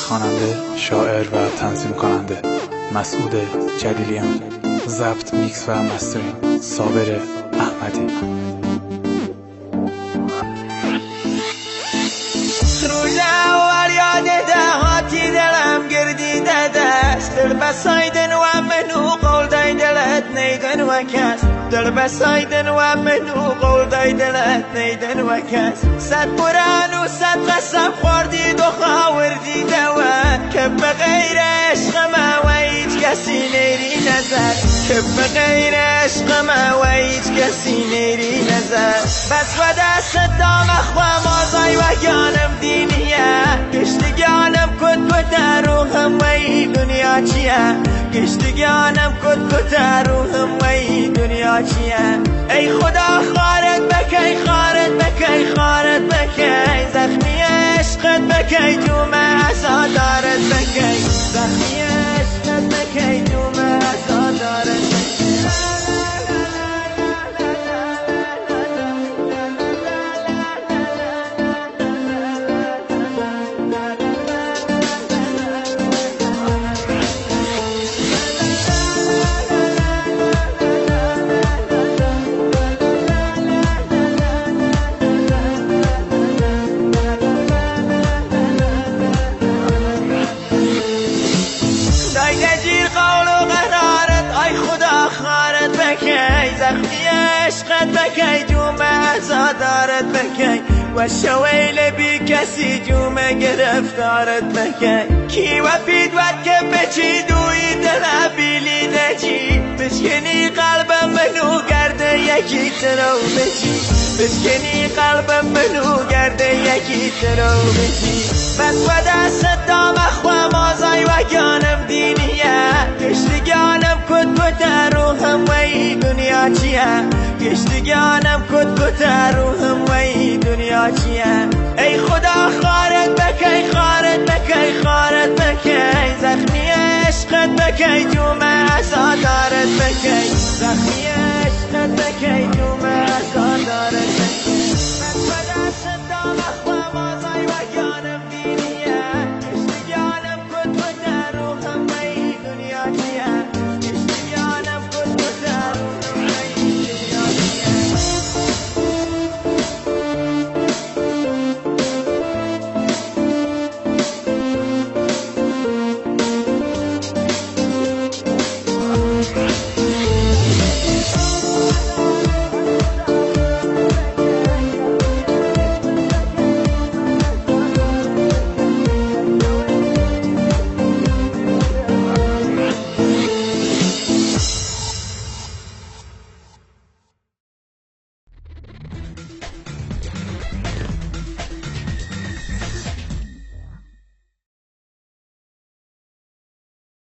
خواننده، شاعر و تنظیم کننده مسعود جلیلیان. ضبط، میکس و مسترینگ صابر احمدی. روز اول یاد دهاتی دلم گردیده دست، دل بسایدن و منو قول دای دلت نیدن و کس، دل بسایدن و منو قول دای دلت نیدن و کس. صد قرآن و صد قسم خوردید و خاوردیده و که بغیر عشق ما و هیچ کسی نیری نظر، که بغیر عشق ما و هیچ کسی نیری نظر. بس و دست دام اخوام آزای و گانم دینیه، گشتگانم کد روحم و ای دنیا چیه، گشتگانم کد روحم و ای دنیا چیه. ای خدا خارت بکی، خارت بکی، خارت بکی، زخمی عشقت بکی، جوم عزادارت بکی، زخمی عشقت بکی، جوم عزادارت بکی. زخمی عشقت بکی، جوم عزادارت بکی، و شویل بی کسی جوم گرفتارت بکی. کی و پیدوت که بچی دوی دل بیلی نجی، بشکنی قلبم منو گرده یکی ترو بچی، بشکنی قلبم منو گرده یکی ترو بچی. بس و دست دام اخوام آزای و گانم دینیه، گشتگانم کد روحم و ای دنیا چیه، گشتگانم کد روحم و ای دنیا چیه. ای خدا خارت بکی، خارت بکی، خارت بکی، زخمی عشقت بکی، جوم عزادارت بکی، زخمی عشقت بکی، جوم